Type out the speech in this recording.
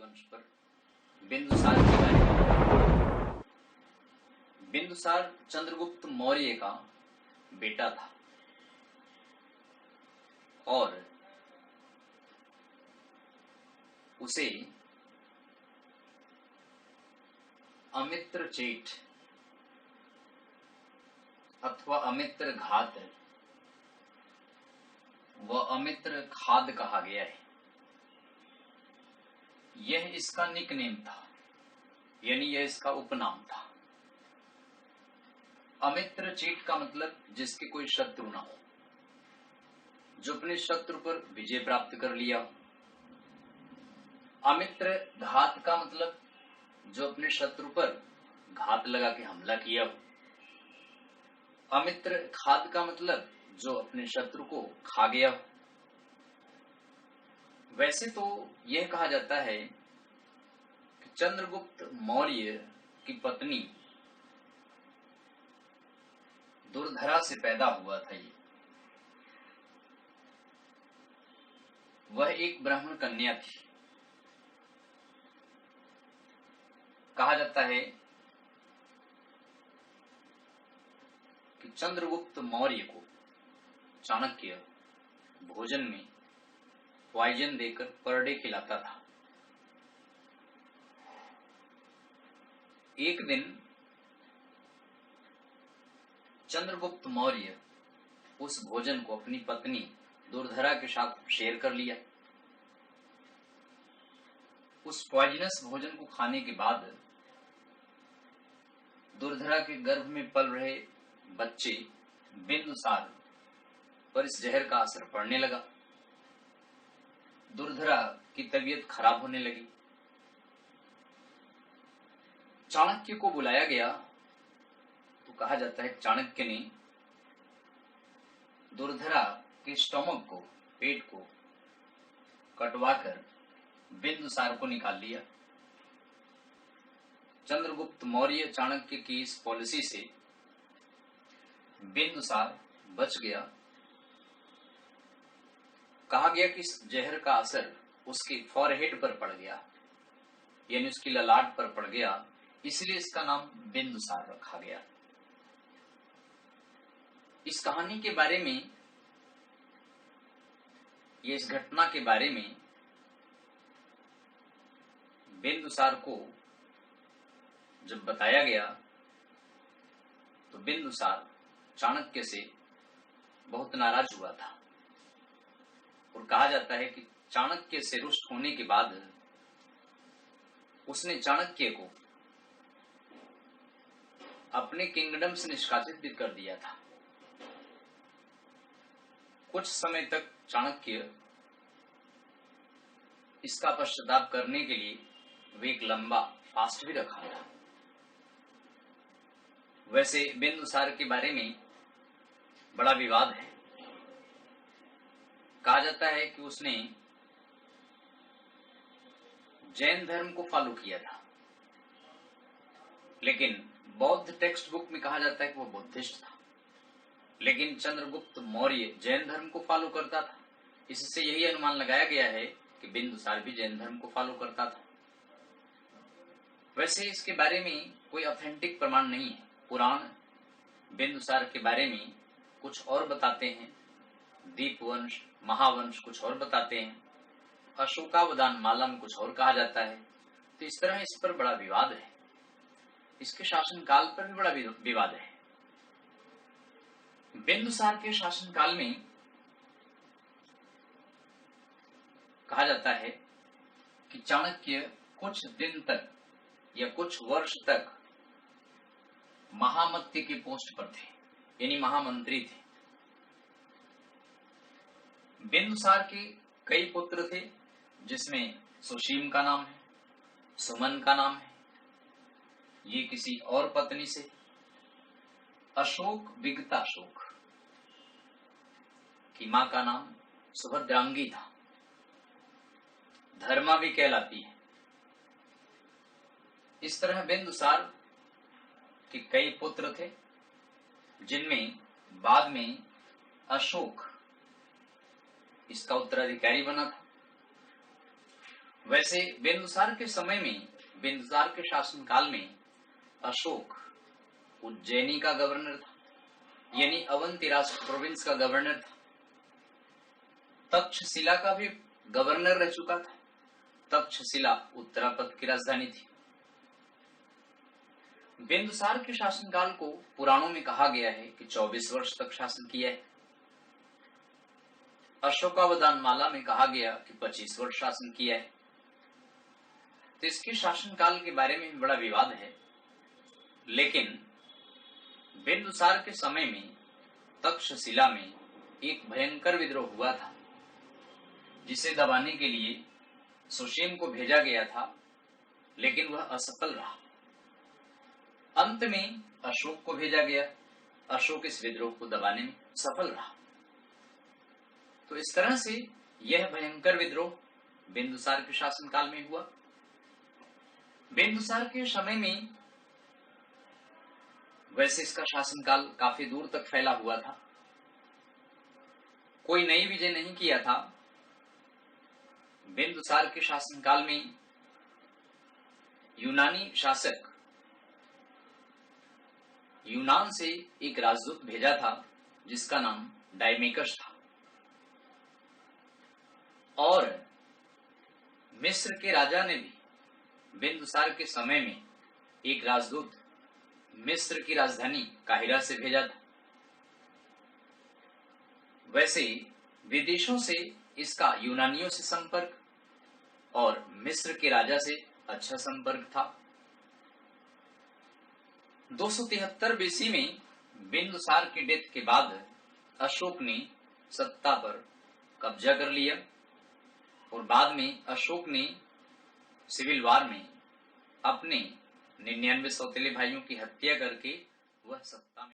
वंश पर बिंदुसार के बारे में। बिंदुसार चंद्रगुप्त मौर्य का बेटा था और उसे अमित्र चेट अथवा अमित्र घात व अमित्र खाद कहा गया है। यह इसका निकनेम था, यानी यह इसका उपनाम था। अमित्र चेट का मतलब जिसके कोई शत्रु ना हो, जो अपने शत्रु पर विजय प्राप्त कर लिया हो। अमित्र घात का मतलब जो अपने शत्रु पर घात लगा के हमला किया हो। अमित्र खाद का मतलब जो अपने शत्रु को खा गया हो। वैसे तो यह कहा जाता है कि चंद्रगुप्त मौर्य की पत्नी दुर्धरा से पैदा हुआ था। ये वह एक ब्राह्मण कन्या थी। कहा जाता है कि चंद्रगुप्त मौर्य को चाणक्य भोजन में पॉइजन देकर पर डे खिलाता था। एक दिन चंद्रगुप्त मौर्य उस भोजन को अपनी पत्नी दुर्धरा के साथ शेयर कर लिया। उस पॉइजनस भोजन को खाने के बाद दुर्धरा के गर्भ में पल रहे बच्चे बिंदुसार पर इस जहर का असर पड़ने लगा। दुर्धरा की तबीयत खराब होने लगी। चाणक्य को बुलाया गया तो कहा जाता है चाणक्य ने दुर्धरा के स्टोमक को, पेट को कटवाकर बिंदुसार को निकाल लिया। चंद्रगुप्त मौर्य चाणक्य की इस पॉलिसी से बिंदुसार बच गया। कहा गया कि इस जहर का असर उसके फॉरहेड पर पड़ गया, यानी उसकी ललाट पर पड़ गया, इसलिए इसका नाम बिंदुसार रखा गया। इस कहानी के बारे में, ये इस घटना के बारे में बिंदुसार को जब बताया गया तो बिंदुसार चाणक्य से बहुत नाराज हुआ था और कहा जाता है कि चाणक्य से रुष्ट होने के बाद उसने चाणक्य को अपने किंगडम से निष्कासित भी कर दिया था। कुछ समय तक चाणक्य इसका पश्चाताप करने के लिए वे एक लंबा फास्ट भी रखा था। वैसे बिंदुसार के बारे में बड़ा विवाद है। कहा जाता है कि उसने जैन धर्म को फॉलो किया था, लेकिन बौद्ध टेक्स्ट बुक में कहा जाता है कि वो बुद्धिस्ट था। लेकिन चंद्रगुप्त मौर्य जैन धर्म को फॉलो करता था। इससे यही अनुमान लगाया गया है कि बिंदुसार भी जैन धर्म को फॉलो करता था। वैसे इसके बारे में कोई ऑथेंटिक प्रमाण नहीं है। पुराण बिंदुसार के बारे में कुछ और बताते हैं, दीपवंश, महावंश कुछ और बताते हैं, अशोकावदान माला में कुछ और कहा जाता है। तो इस तरह इस पर बड़ा विवाद है। इसके शासनकाल पर भी बड़ा विवाद है। बिंदुसार के शासनकाल में कहा जाता है कि चाणक्य कुछ दिन तक या कुछ वर्ष तक महामत्य के पोस्ट पर थे, यानी महामंत्री थे। बिंदुसार के कई पुत्र थे, जिसमें सुशीम का नाम है, सुमन का नाम है, ये किसी और पत्नी से, अशोक विगताशोक की मां का नाम सुभद्रांगी था, धर्मा भी कहलाती है। इस तरह बिंदुसार के कई पुत्र थे, जिनमें बाद में अशोक इसका उत्तराधिकारी बना था। वैसे बिंदुसार के समय में, बिंदुसार के शासनकाल में अशोक उज्जैनी का गवर्नर था, यानी अवंती राष्ट्र प्रोविंस का गवर्नर था। तक्षशिला का भी गवर्नर रह चुका था। तक्षशिला उत्तरापद की राजधानी थी। बिंदुसार के शासनकाल को पुराणों में कहा गया है कि 24 वर्ष तक शासन किया है। अशोकावदान माला में कहा गया कि 25 वर्ष शासन किया है। तो इसके शासनकाल के बारे में बड़ा विवाद है। लेकिन बिंदुसार के समय में तक्षशिला में एक भयंकर विद्रोह हुआ था, जिसे दबाने के लिए सुशेम को भेजा गया था, लेकिन वह असफल रहा। अंत में अशोक को भेजा गया। अशोक इस विद्रोह को दबाने में सफल रहा। तो इस तरह से यह भयंकर विद्रोह बिंदुसार के शासनकाल में हुआ। बिंदुसार के समय में वैसे इसका शासनकाल काफी दूर तक फैला हुआ था। कोई नई विजय नहीं किया था। बिंदुसार के शासनकाल में यूनानी शासक यूनान से एक राजदूत भेजा था, जिसका नाम डायमेकस था। और मिस्र के राजा ने भी बिंदुसार के समय में एक राजदूत मिस्र की राजधानी काहिरा से भेजा था। वैसे विदेशों से इसका यूनानियों से संपर्क और मिस्र के राजा से अच्छा संपर्क था। 273 बीसी में बिंदुसार की डेथ के बाद अशोक ने सत्ता पर कब्जा कर लिया और बाद में अशोक ने सिविल वार में अपने 99 सौतेले भाइयों की हत्या करके वह सत्ता में